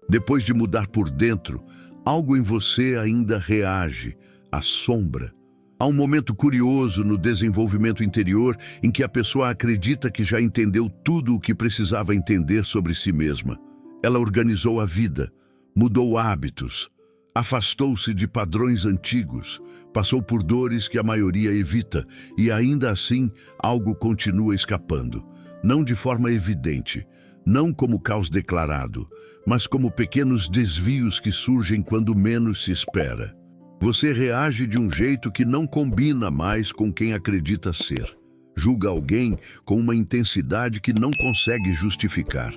Depois de mudar por dentro, algo em você ainda reage, a sombra. Há um momento curioso no desenvolvimento interior em que a pessoa acredita que já entendeu tudo o que precisava entender sobre si mesma. Ela organizou a vida, mudou hábitos, afastou-se de padrões antigos, passou por dores que a maioria evita e ainda assim algo continua escapando. Não de forma evidente, não como caos declarado, mas como pequenos desvios que surgem quando menos se espera. Você reage de um jeito que não combina mais com quem acredita ser. Julga alguém com uma intensidade que não consegue justificar.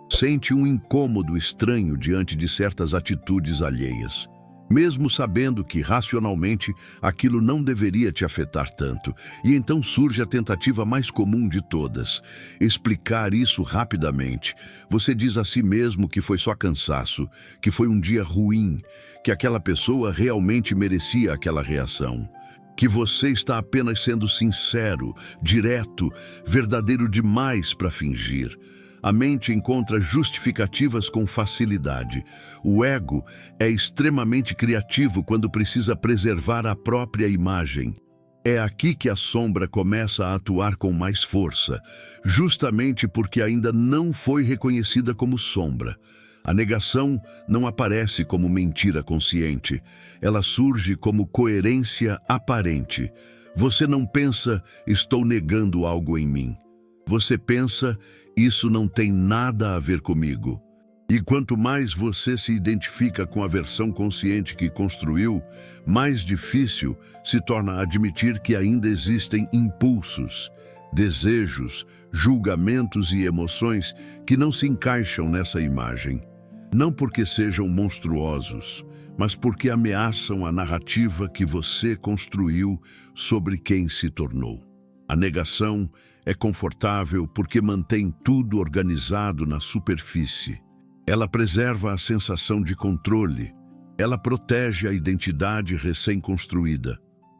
Sente um incômodo estranho diante de certas atitudes alheias, mesmo sabendo que, racionalmente, aquilo não deveria te afetar tanto. E então surge a tentativa mais comum de todas: explicar isso rapidamente. Você diz a si mesmo que foi só cansaço, que foi um dia ruim, que aquela pessoa realmente merecia aquela reação, que você está apenas sendo sincero, direto, verdadeiro demais para fingir. A mente encontra justificativas com facilidade. O ego é extremamente criativo quando precisa preservar a própria imagem. É aqui que a sombra começa a atuar com mais força, justamente porque ainda não foi reconhecida como sombra. A negação não aparece como mentira consciente. Ela surge como coerência aparente. Você não pensa, estou negando algo em mim. Você pensa, isso não tem nada a ver comigo. E quanto mais você se identifica com a versão consciente que construiu, mais difícil se torna admitir que ainda existem impulsos, desejos, julgamentos e emoções que não se encaixam nessa imagem. Não porque sejam monstruosos, mas porque ameaçam a narrativa que você construiu sobre quem se tornou. A negação é confortável porque mantém tudo organizado na superfície. Ela preserva a sensação de controle. Ela protege a identidade recém-construída,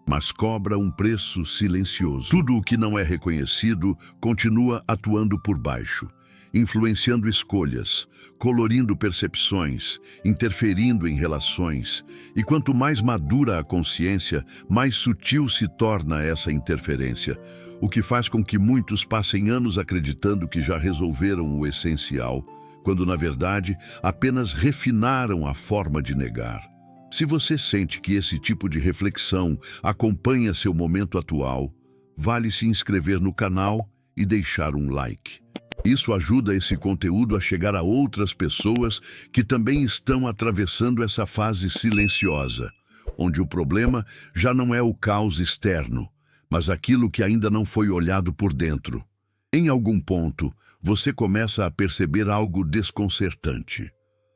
mas cobra um preço silencioso. Tudo o que não é reconhecido continua atuando por baixo, influenciando escolhas, colorindo percepções, interferindo em relações. E quanto mais madura a consciência, mais sutil se torna essa interferência, o que faz com que muitos passem anos acreditando que já resolveram o essencial, quando na verdade apenas refinaram a forma de negar. Se você sente que esse tipo de reflexão acompanha seu momento atual, vale se inscrever no canal e deixar um like. Isso ajuda esse conteúdo a chegar a outras pessoas que também estão atravessando essa fase silenciosa, onde o problema já não é o caos externo, mas aquilo que ainda não foi olhado por dentro. Em algum ponto, você começa a perceber algo desconcertante.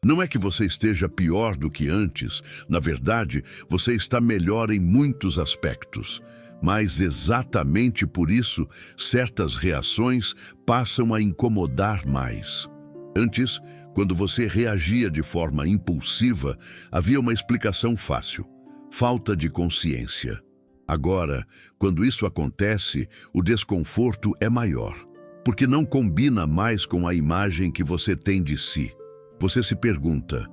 Não é que você esteja pior do que antes, na verdade, você está melhor em muitos aspectos. Mas exatamente por isso, certas reações passam a incomodar mais. Antes, quando você reagia de forma impulsiva, havia uma explicação fácil: falta de consciência. Agora, quando isso acontece, o desconforto é maior, porque não combina mais com a imagem que você tem de si. Você se pergunta: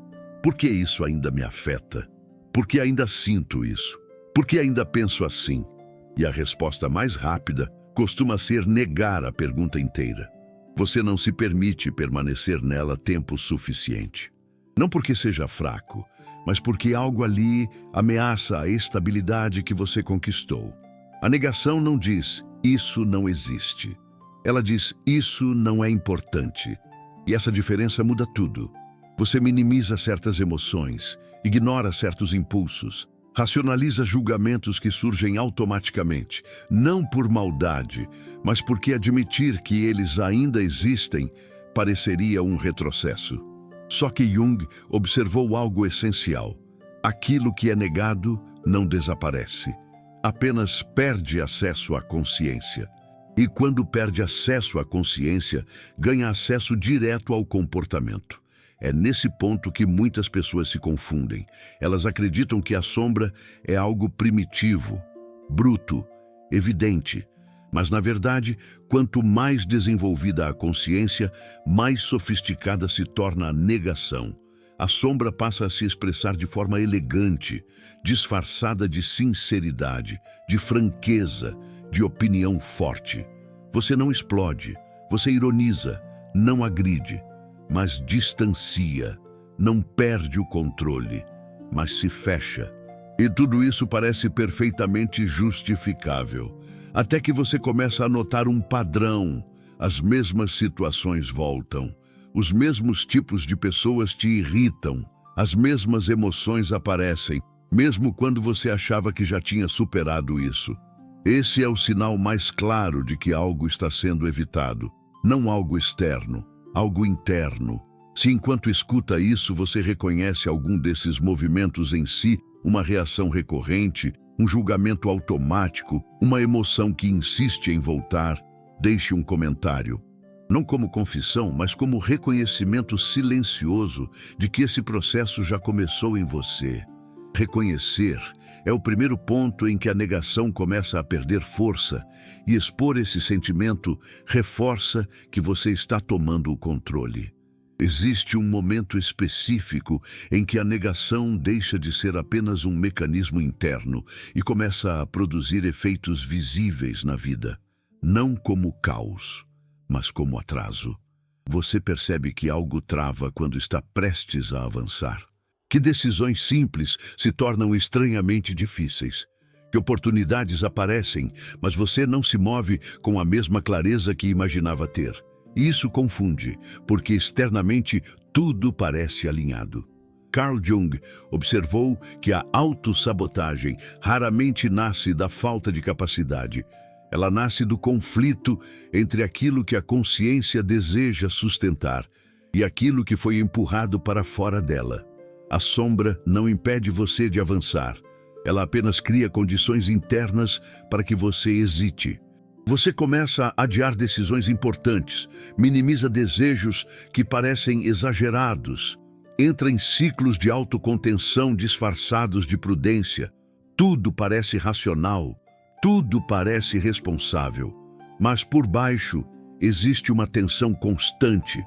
por que isso ainda me afeta? Por que ainda sinto isso? Por que ainda penso assim? E a resposta mais rápida costuma ser negar a pergunta inteira. Você não se permite permanecer nela tempo suficiente. Não porque seja fraco, mas porque algo ali ameaça a estabilidade que você conquistou. A negação não diz, isso não existe. Ela diz, isso não é importante. E essa diferença muda tudo. Você minimiza certas emoções, ignora certos impulsos, racionaliza julgamentos que surgem automaticamente, não por maldade, mas porque admitir que eles ainda existem pareceria um retrocesso. Só que Jung observou algo essencial. Aquilo que é negado não desaparece, apenas perde acesso à consciência. E quando perde acesso à consciência, ganha acesso direto ao comportamento. É nesse ponto que muitas pessoas se confundem. Elas acreditam que a sombra é algo primitivo, bruto, evidente. Mas, na verdade, quanto mais desenvolvida a consciência, mais sofisticada se torna a negação. A sombra passa a se expressar de forma elegante, disfarçada de sinceridade, de franqueza, de opinião forte. Você não explode, você ironiza, não agride, mas distancia, não perde o controle, mas se fecha. E tudo isso parece perfeitamente justificável, até que você começa a notar um padrão. As mesmas situações voltam, os mesmos tipos de pessoas te irritam, as mesmas emoções aparecem, mesmo quando você achava que já tinha superado isso. Esse é o sinal mais claro de que algo está sendo evitado, não algo externo, algo interno. Se enquanto escuta isso você reconhece algum desses movimentos em si, uma reação recorrente, um julgamento automático, uma emoção que insiste em voltar, deixe um comentário. Não como confissão, mas como reconhecimento silencioso de que esse processo já começou em você. Reconhecer é o primeiro ponto em que a negação começa a perder força, e expor esse sentimento reforça que você está tomando o controle. Existe um momento específico em que a negação deixa de ser apenas um mecanismo interno e começa a produzir efeitos visíveis na vida, não como caos, mas como atraso. Você percebe que algo trava quando está prestes a avançar. Que decisões simples se tornam estranhamente difíceis. Que oportunidades aparecem, mas você não se move com a mesma clareza que imaginava ter. Isso confunde, porque externamente tudo parece alinhado. Carl Jung observou que a autossabotagem raramente nasce da falta de capacidade. Ela nasce do conflito entre aquilo que a consciência deseja sustentar e aquilo que foi empurrado para fora dela. A sombra não impede você de avançar. Ela apenas cria condições internas para que você hesite. Você começa a adiar decisões importantes, minimiza desejos que parecem exagerados, entra em ciclos de autocontenção disfarçados de prudência. Tudo parece racional, tudo parece responsável, mas por baixo existe uma tensão constante,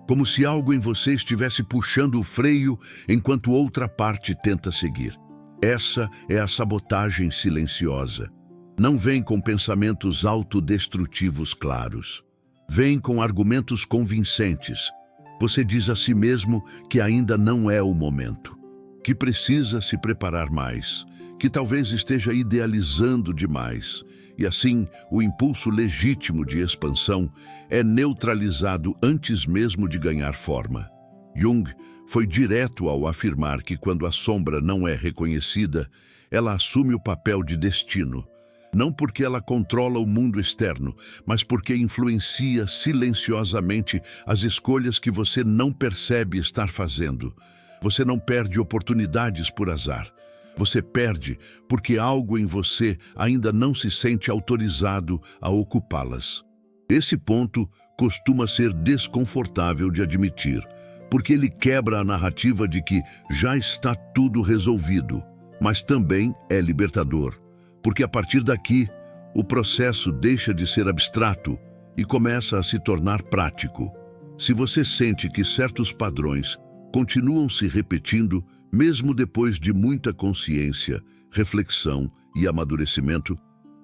como se algo em você estivesse puxando o freio enquanto outra parte tenta seguir. Essa é a sabotagem silenciosa. Não vem com pensamentos autodestrutivos claros. Vem com argumentos convincentes. Você diz a si mesmo que ainda não é o momento, que precisa se preparar mais, que talvez esteja idealizando demais. E assim, o impulso legítimo de expansão é neutralizado antes mesmo de ganhar forma. Jung foi direto ao afirmar que quando a sombra não é reconhecida, ela assume o papel de destino. Não porque ela controla o mundo externo, mas porque influencia silenciosamente as escolhas que você não percebe estar fazendo. Você não perde oportunidades por azar. Você perde porque algo em você ainda não se sente autorizado a ocupá-las. Esse ponto costuma ser desconfortável de admitir, porque ele quebra a narrativa de que já está tudo resolvido, mas também é libertador. Porque a partir daqui, o processo deixa de ser abstrato e começa a se tornar prático. Se você sente que certos padrões continuam se repetindo, mesmo depois de muita consciência, reflexão e amadurecimento,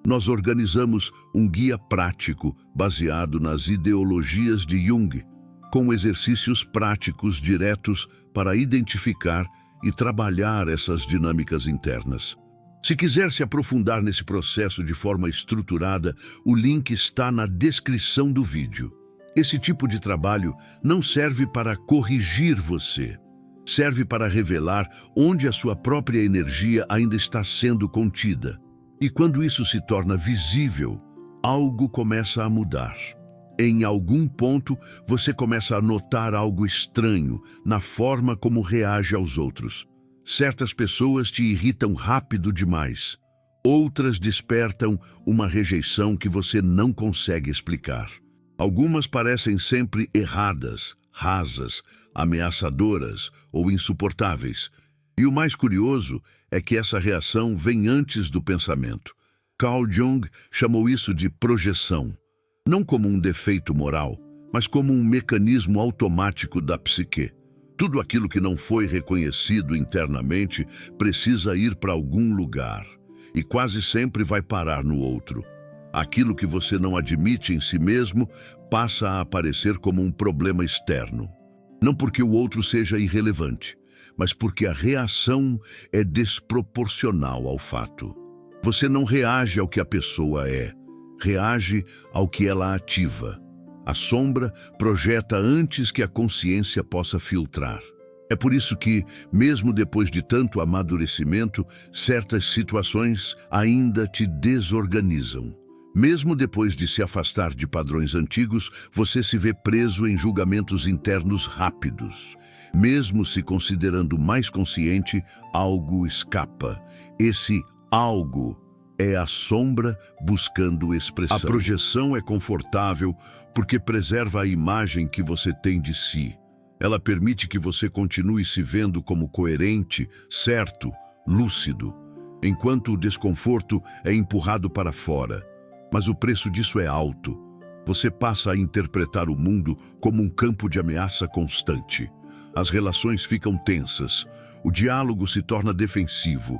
nós organizamos um guia prático baseado nas ideologias de Jung, com exercícios práticos diretos para identificar e trabalhar essas dinâmicas internas. Se quiser se aprofundar nesse processo de forma estruturada, o link está na descrição do vídeo. Esse tipo de trabalho não serve para corrigir você. Serve para revelar onde a sua própria energia ainda está sendo contida. E quando isso se torna visível, algo começa a mudar. Em algum ponto, você começa a notar algo estranho na forma como reage aos outros. Certas pessoas te irritam rápido demais. Outras despertam uma rejeição que você não consegue explicar. Algumas parecem sempre erradas, rasas, ameaçadoras ou insuportáveis. E o mais curioso é que essa reação vem antes do pensamento. Carl Jung chamou isso de projeção, não como um defeito moral, mas como um mecanismo automático da psique. Tudo aquilo que não foi reconhecido internamente precisa ir para algum lugar, e quase sempre vai parar no outro. Aquilo que você não admite em si mesmo passa a aparecer como um problema externo. Não porque o outro seja irrelevante, mas porque a reação é desproporcional ao fato. Você não reage ao que a pessoa é, reage ao que ela ativa. A sombra projeta antes que a consciência possa filtrar. É por isso que, mesmo depois de tanto amadurecimento, certas situações ainda te desorganizam. Mesmo depois de se afastar de padrões antigos, você se vê preso em julgamentos internos rápidos. Mesmo se considerando mais consciente, algo escapa. Esse algo é a sombra buscando expressão. A projeção é confortável porque preserva a imagem que você tem de si. Ela permite que você continue se vendo como coerente, certo, lúcido, enquanto o desconforto é empurrado para fora. Mas o preço disso é alto. Você passa a interpretar o mundo como um campo de ameaça constante. As relações ficam tensas, o diálogo se torna defensivo,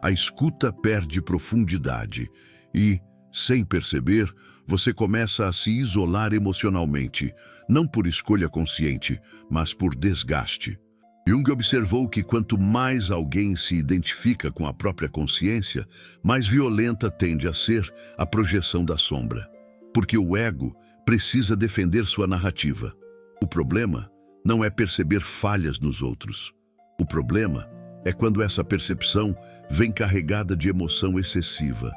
a escuta perde profundidade e, sem perceber, você começa a se isolar emocionalmente, não por escolha consciente, mas por desgaste. Jung observou que quanto mais alguém se identifica com a própria consciência, mais violenta tende a ser a projeção da sombra. Porque o ego precisa defender sua narrativa. O problema não é perceber falhas nos outros. O problema é quando essa percepção vem carregada de emoção excessiva,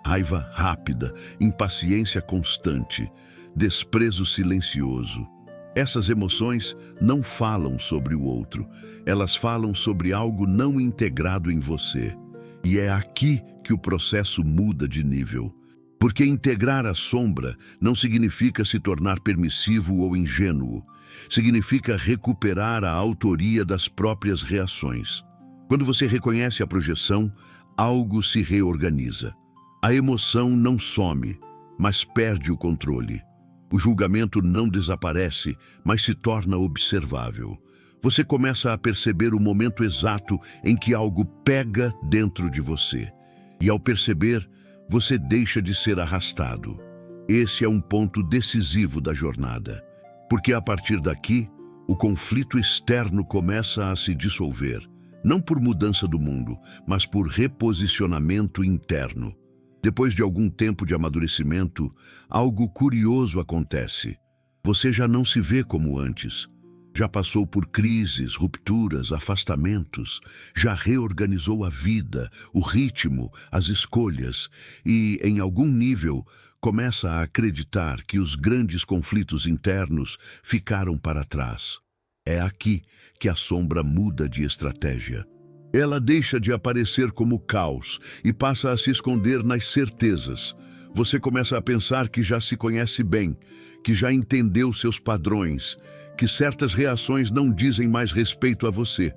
raiva rápida, impaciência constante, desprezo silencioso. Essas emoções não falam sobre o outro, elas falam sobre algo não integrado em você. E é aqui que o processo muda de nível. Porque integrar a sombra não significa se tornar permissivo ou ingênuo. Significa recuperar a autoria das próprias reações. Quando você reconhece a projeção, algo se reorganiza. A emoção não some, mas perde o controle. O julgamento não desaparece, mas se torna observável. Você começa a perceber o momento exato em que algo pega dentro de você. E ao perceber, você deixa de ser arrastado. Esse é um ponto decisivo da jornada. Porque a partir daqui, o conflito externo começa a se dissolver. Não por mudança do mundo, mas por reposicionamento interno. Depois de algum tempo de amadurecimento, algo curioso acontece. Você já não se vê como antes. Já passou por crises, rupturas, afastamentos. Já reorganizou a vida, o ritmo, as escolhas. E, em algum nível, começa a acreditar que os grandes conflitos internos ficaram para trás. É aqui que a sombra muda de estratégia. Ela deixa de aparecer como caos e passa a se esconder nas certezas. Você começa a pensar que já se conhece bem, que já entendeu seus padrões, que certas reações não dizem mais respeito a você.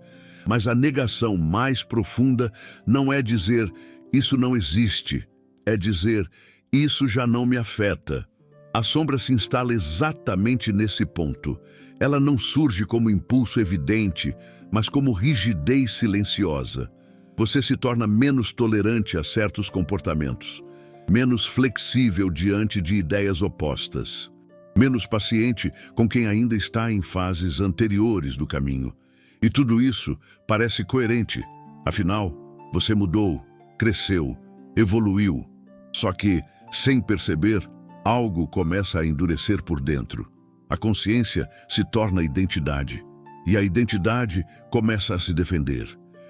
Mas a negação mais profunda não é dizer isso não existe, é dizer isso já não me afeta. A sombra se instala exatamente nesse ponto. Ela não surge como impulso evidente, mas como rigidez silenciosa. Você se torna menos tolerante a certos comportamentos, menos flexível diante de ideias opostas, menos paciente com quem ainda está em fases anteriores do caminho. E tudo isso parece coerente. Afinal, você mudou, cresceu, evoluiu. Só que, sem perceber, algo começa a endurecer por dentro. A consciência se torna identidade, e a identidade começa a se defender.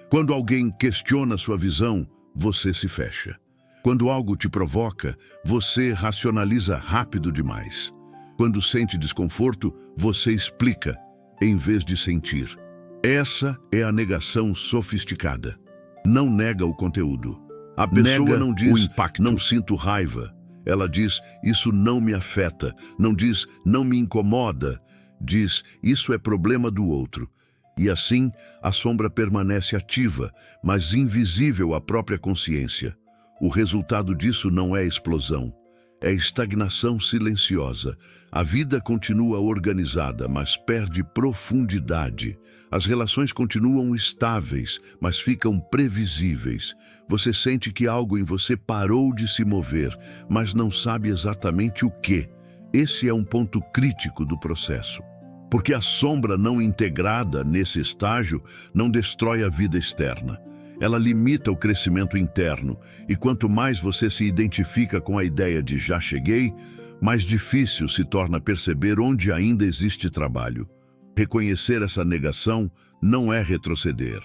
Quando alguém questiona sua visão, você se fecha. Quando algo te provoca, você racionaliza rápido demais. Quando sente desconforto, você explica, em vez de sentir. Essa é a negação sofisticada. Não nega o conteúdo. A pessoa não diz, o impacto. Não sinto raiva. Ela diz, isso não me afeta. Não diz, não me incomoda. Diz, isso é problema do outro. E assim, a sombra permanece ativa, mas invisível à própria consciência. O resultado disso não é explosão, é estagnação silenciosa. A vida continua organizada, mas perde profundidade. As relações continuam estáveis, mas ficam previsíveis. Você sente que algo em você parou de se mover, mas não sabe exatamente o quê. Esse é um ponto crítico do processo. Porque a sombra não integrada nesse estágio não destrói a vida externa. Ela limita o crescimento interno, e quanto mais você se identifica com a ideia de já cheguei, mais difícil se torna perceber onde ainda existe trabalho. Reconhecer essa negação não é retroceder,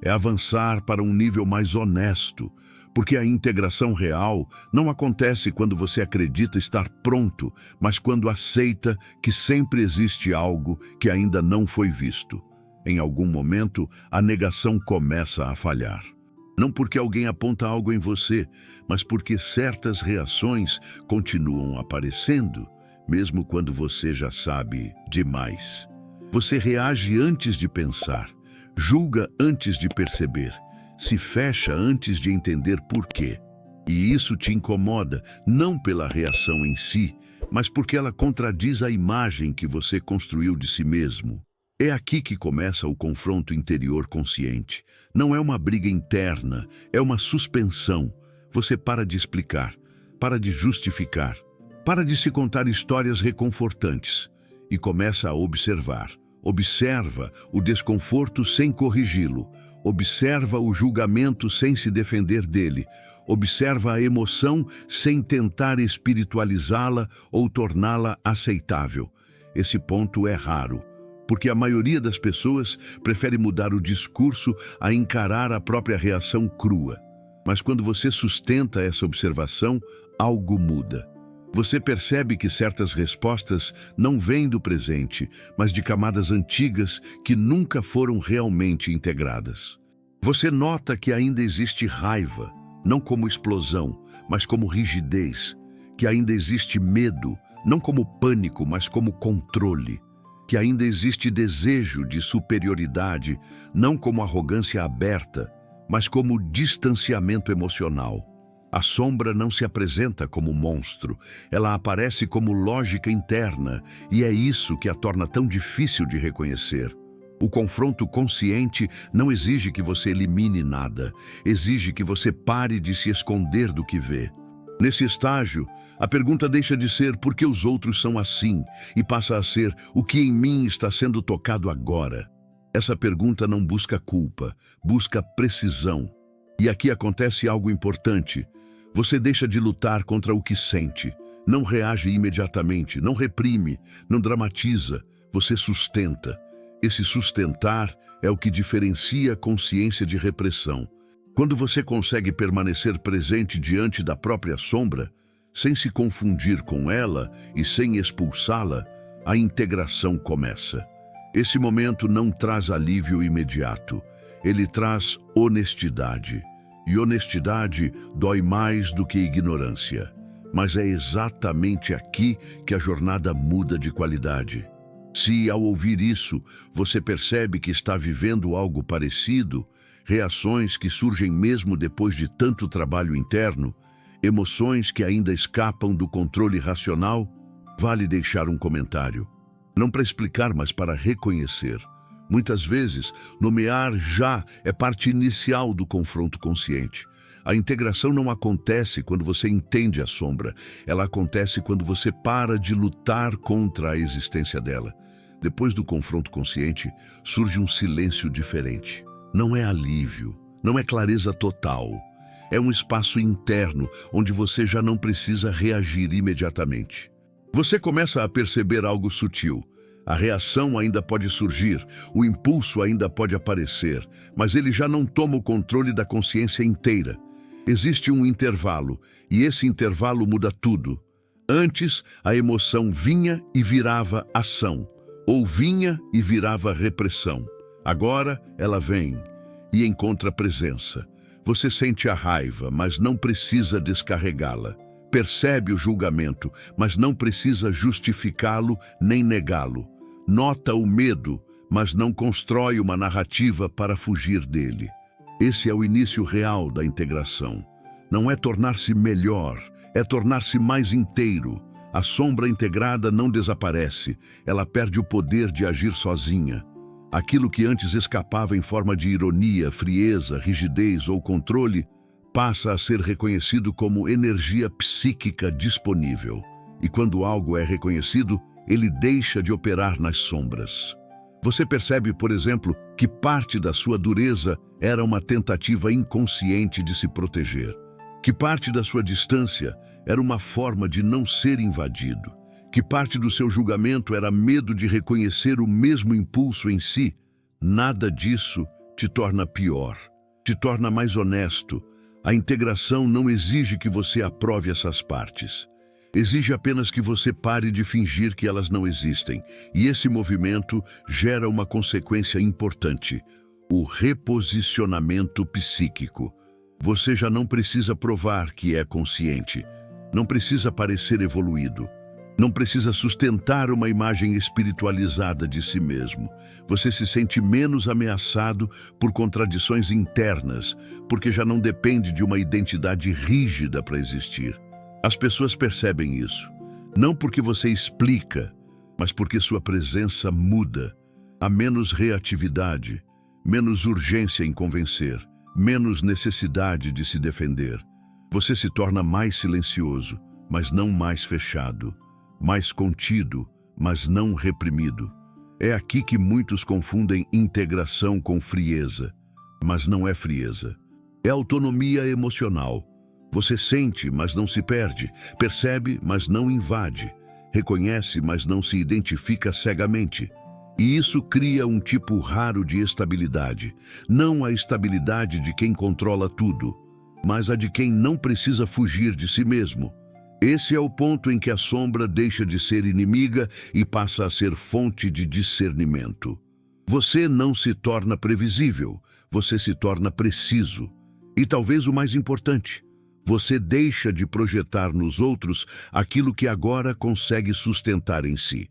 é avançar para um nível mais honesto, porque a integração real não acontece quando você acredita estar pronto, mas quando aceita que sempre existe algo que ainda não foi visto. Em algum momento, a negação começa a falhar. Não porque alguém aponta algo em você, mas porque certas reações continuam aparecendo, mesmo quando você já sabe demais. Você reage antes de pensar, julga antes de perceber, se fecha antes de entender por quê. E isso te incomoda, não pela reação em si, mas porque ela contradiz a imagem que você construiu de si mesmo. É aqui que começa o confronto interior consciente. Não é uma briga interna, é uma suspensão. Você para de explicar, para de justificar, para de se contar histórias reconfortantes e começa a observar. Observa o desconforto sem corrigi-lo. Observa o julgamento sem se defender dele. Observa a emoção sem tentar espiritualizá-la ou torná-la aceitável. Esse ponto é raro, porque a maioria das pessoas prefere mudar o discurso a encarar a própria reação crua. Mas quando você sustenta essa observação, algo muda. Você percebe que certas respostas não vêm do presente, mas de camadas antigas que nunca foram realmente integradas. Você nota que ainda existe raiva, não como explosão, mas como rigidez, que ainda existe medo, não como pânico, mas como controle, que ainda existe desejo de superioridade, não como arrogância aberta, mas como distanciamento emocional. A sombra não se apresenta como monstro, ela aparece como lógica interna, e é isso que a torna tão difícil de reconhecer. O confronto consciente não exige que você elimine nada, exige que você pare de se esconder do que vê. Nesse estágio, a pergunta deixa de ser por que os outros são assim e passa a ser o que em mim está sendo tocado agora. Essa pergunta não busca culpa, busca precisão. E aqui acontece algo importante. Você deixa de lutar contra o que sente, não reage imediatamente, não reprime, não dramatiza, você sustenta. Esse sustentar é o que diferencia a consciência de repressão. Quando você consegue permanecer presente diante da própria sombra, sem se confundir com ela e sem expulsá-la, a integração começa. Esse momento não traz alívio imediato, ele traz honestidade. E honestidade dói mais do que ignorância. Mas é exatamente aqui que a jornada muda de qualidade. Se, ao ouvir isso, você percebe que está vivendo algo parecido, reações que surgem mesmo depois de tanto trabalho interno, emoções que ainda escapam do controle racional, vale deixar um comentário. Não para explicar, mas para reconhecer. Muitas vezes, nomear já é parte inicial do confronto consciente. A integração não acontece quando você entende a sombra, ela acontece quando você para de lutar contra a existência dela. Depois do confronto consciente, surge um silêncio diferente. Não é alívio, não é clareza total. É um espaço interno onde você já não precisa reagir imediatamente. Você começa a perceber algo sutil. A reação ainda pode surgir, o impulso ainda pode aparecer, mas ele já não toma o controle da consciência inteira. Existe um intervalo, e esse intervalo muda tudo. Antes, a emoção vinha e virava ação, ou vinha e virava repressão. Agora, ela vem e encontra presença. Você sente a raiva, mas não precisa descarregá-la. Percebe o julgamento, mas não precisa justificá-lo nem negá-lo. Nota o medo, mas não constrói uma narrativa para fugir dele. Esse é o início real da integração. Não é tornar-se melhor, é tornar-se mais inteiro. A sombra integrada não desaparece, ela perde o poder de agir sozinha. Aquilo que antes escapava em forma de ironia, frieza, rigidez ou controle, passa a ser reconhecido como energia psíquica disponível. E quando algo é reconhecido, ele deixa de operar nas sombras. Você percebe, por exemplo, que parte da sua dureza era uma tentativa inconsciente de se proteger, que parte da sua distância era uma forma de não ser invadido, que parte do seu julgamento era medo de reconhecer o mesmo impulso em si. Nada disso te torna pior, te torna mais honesto. A integração não exige que você aprove essas partes. Exige apenas que você pare de fingir que elas não existem. E esse movimento gera uma consequência importante: o reposicionamento psíquico. Você já não precisa provar que é consciente. Não precisa parecer evoluído. Não precisa sustentar uma imagem espiritualizada de si mesmo. Você se sente menos ameaçado por contradições internas, porque já não depende de uma identidade rígida para existir. As pessoas percebem isso, não porque você explica, mas porque sua presença muda. Há menos reatividade, menos urgência em convencer, menos necessidade de se defender. Você se torna mais silencioso, mas não mais fechado. Mais contido, mas não reprimido. É aqui que muitos confundem integração com frieza, mas não é frieza. É autonomia emocional. Você sente, mas não se perde, percebe, mas não invade, reconhece, mas não se identifica cegamente. E isso cria um tipo raro de estabilidade, não a estabilidade de quem controla tudo, mas a de quem não precisa fugir de si mesmo. Esse é o ponto em que a sombra deixa de ser inimiga e passa a ser fonte de discernimento. Você não se torna previsível, você se torna preciso. E talvez o mais importante, você deixa de projetar nos outros aquilo que agora consegue sustentar em si.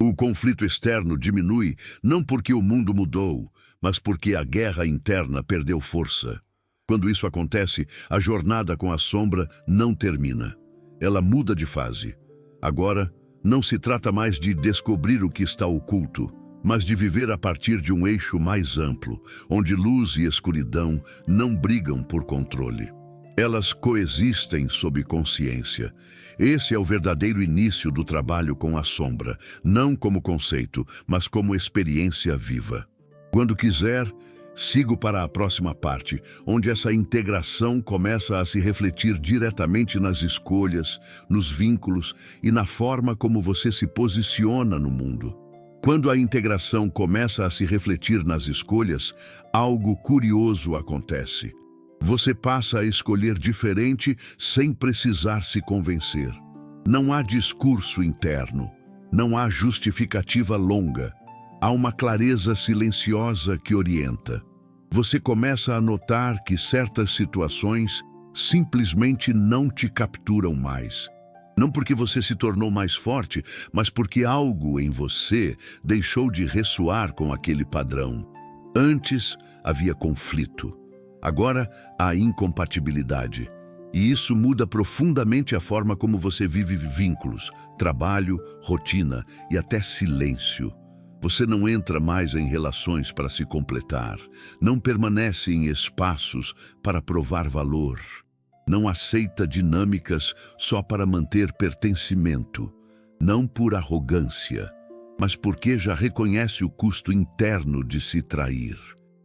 O conflito externo diminui não porque o mundo mudou, mas porque a guerra interna perdeu força. Quando isso acontece, a jornada com a sombra não termina. Ela muda de fase. Agora, não se trata mais de descobrir o que está oculto, mas de viver a partir de um eixo mais amplo, onde luz e escuridão não brigam por controle. Elas coexistem sob consciência. Esse é o verdadeiro início do trabalho com a sombra, não como conceito, mas como experiência viva. Quando quiser, sigo para a próxima parte, onde essa integração começa a se refletir diretamente nas escolhas, nos vínculos e na forma como você se posiciona no mundo. Quando a integração começa a se refletir nas escolhas, algo curioso acontece. Você passa a escolher diferente sem precisar se convencer. Não há discurso interno, não há justificativa longa. Há uma clareza silenciosa que orienta. Você começa a notar que certas situações simplesmente não te capturam mais. Não porque você se tornou mais forte, mas porque algo em você deixou de ressoar com aquele padrão. Antes havia conflito. Agora há incompatibilidade. E isso muda profundamente a forma como você vive vínculos, trabalho, rotina e até silêncio. Você não entra mais em relações para se completar, não permanece em espaços para provar valor, não aceita dinâmicas só para manter pertencimento, não por arrogância, mas porque já reconhece o custo interno de se trair.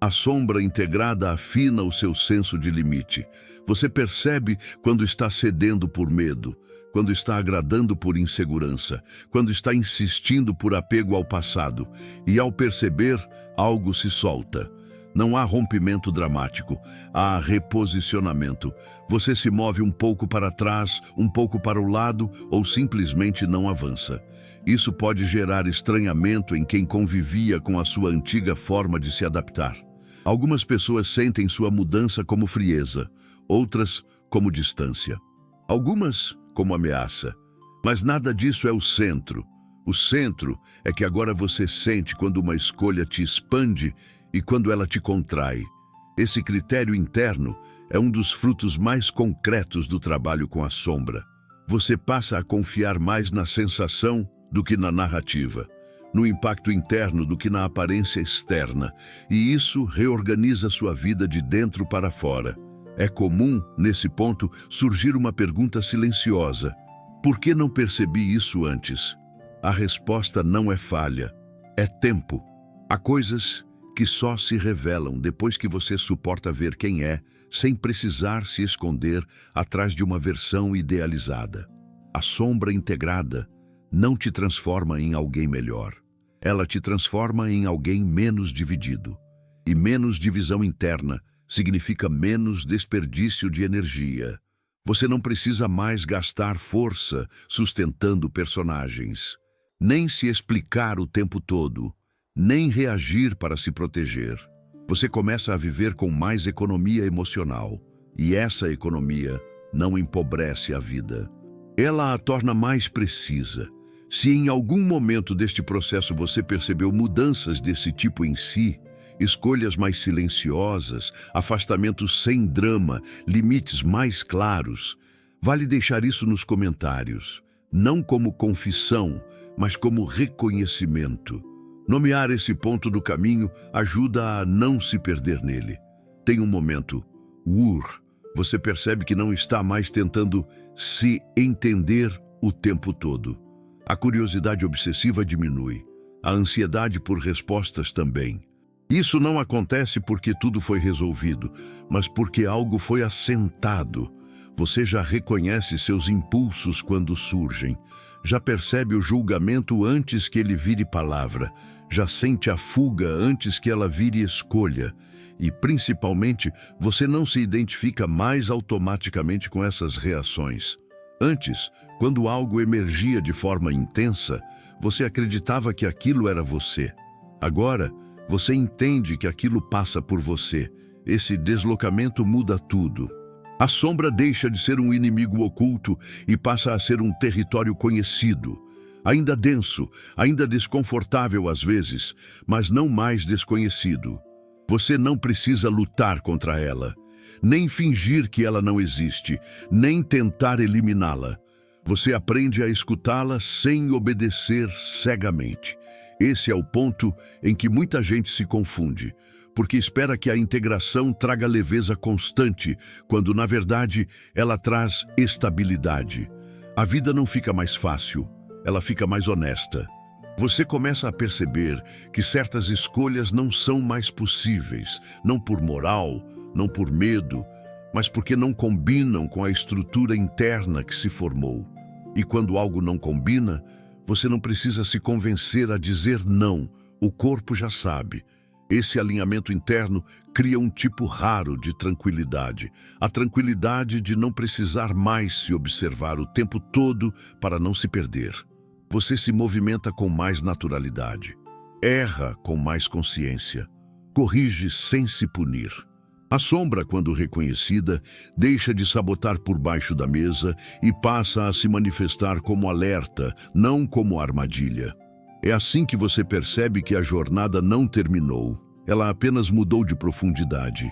A sombra integrada afina o seu senso de limite. Você percebe quando está cedendo por medo, quando está agradando por insegurança, quando está insistindo por apego ao passado. E ao perceber, algo se solta. Não há rompimento dramático, há reposicionamento. Você se move um pouco para trás, um pouco para o lado ou simplesmente não avança. Isso pode gerar estranhamento em quem convivia com a sua antiga forma de se adaptar. Algumas pessoas sentem sua mudança como frieza, outras como distância. Algumas como ameaça. Mas nada disso é o centro. O centro é que agora você sente quando uma escolha te expande e quando ela te contrai. Esse critério interno é um dos frutos mais concretos do trabalho com a sombra. Você passa a confiar mais na sensação do que na narrativa, no impacto interno do que na aparência externa, e isso reorganiza sua vida de dentro para fora. É comum, nesse ponto, surgir uma pergunta silenciosa: por que não percebi isso antes? A resposta não é falha, é tempo. Há coisas que só se revelam depois que você suporta ver quem é, sem precisar se esconder atrás de uma versão idealizada. A sombra integrada não te transforma em alguém melhor. Ela te transforma em alguém menos dividido. E menos divisão interna significa menos desperdício de energia. Você não precisa mais gastar força sustentando personagens, nem se explicar o tempo todo, nem reagir para se proteger. Você começa a viver com mais economia emocional, e essa economia não empobrece a vida. Ela a torna mais precisa. Se em algum momento deste processo você percebeu mudanças desse tipo em si, escolhas mais silenciosas, afastamentos sem drama, limites mais claros, vale deixar isso nos comentários, não como confissão, mas como reconhecimento. Nomear esse ponto do caminho ajuda a não se perder nele. Tem um momento, você percebe que não está mais tentando se entender o tempo todo. A curiosidade obsessiva diminui, a ansiedade por respostas também. Isso não acontece porque tudo foi resolvido, mas porque algo foi assentado. Você já reconhece seus impulsos quando surgem, já percebe o julgamento antes que ele vire palavra, já sente a fuga antes que ela vire escolha. E, principalmente, você não se identifica mais automaticamente com essas reações. Antes, quando algo emergia de forma intensa, você acreditava que aquilo era você. Agora, você entende que aquilo passa por você. Esse deslocamento muda tudo. A sombra deixa de ser um inimigo oculto e passa a ser um território conhecido. Ainda denso, ainda desconfortável às vezes, mas não mais desconhecido. Você não precisa lutar contra ela, nem fingir que ela não existe, nem tentar eliminá-la. Você aprende a escutá-la sem obedecer cegamente. Esse é o ponto em que muita gente se confunde, porque espera que a integração traga leveza constante, quando, na verdade, ela traz estabilidade. A vida não fica mais fácil, ela fica mais honesta. Você começa a perceber que certas escolhas não são mais possíveis, não por moral, não por medo, mas porque não combinam com a estrutura interna que se formou. E quando algo não combina, você não precisa se convencer a dizer não, o corpo já sabe. Esse alinhamento interno cria um tipo raro de tranquilidade, a tranquilidade de não precisar mais se observar o tempo todo para não se perder. Você se movimenta com mais naturalidade, erra com mais consciência, corrige sem se punir. A sombra, quando reconhecida, deixa de sabotar por baixo da mesa e passa a se manifestar como alerta, não como armadilha. É assim que você percebe que a jornada não terminou, ela apenas mudou de profundidade.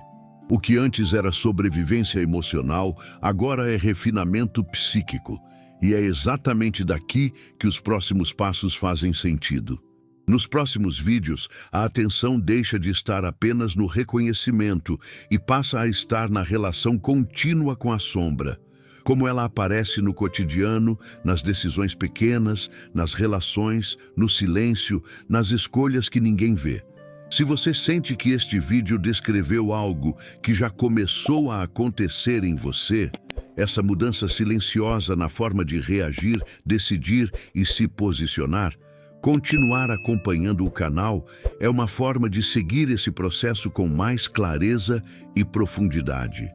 O que antes era sobrevivência emocional, agora é refinamento psíquico. E é exatamente daqui que os próximos passos fazem sentido. Nos próximos vídeos, a atenção deixa de estar apenas no reconhecimento e passa a estar na relação contínua com a sombra. Como ela aparece no cotidiano, nas decisões pequenas, nas relações, no silêncio, nas escolhas que ninguém vê. Se você sente que este vídeo descreveu algo que já começou a acontecer em você, essa mudança silenciosa na forma de reagir, decidir e se posicionar, continuar acompanhando o canal é uma forma de seguir esse processo com mais clareza e profundidade.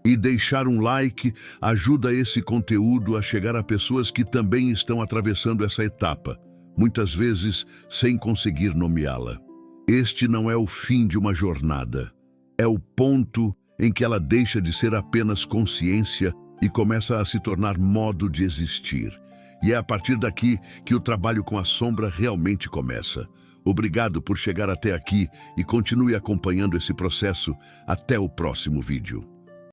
E deixar um like ajuda esse conteúdo a chegar a pessoas que também estão atravessando essa etapa, muitas vezes sem conseguir nomeá-la. Este não é o fim de uma jornada, é o ponto em que ela deixa de ser apenas consciência e começa a se tornar modo de existir. E é a partir daqui que o trabalho com a sombra realmente começa. Obrigado por chegar até aqui e continue acompanhando esse processo. Até o próximo vídeo.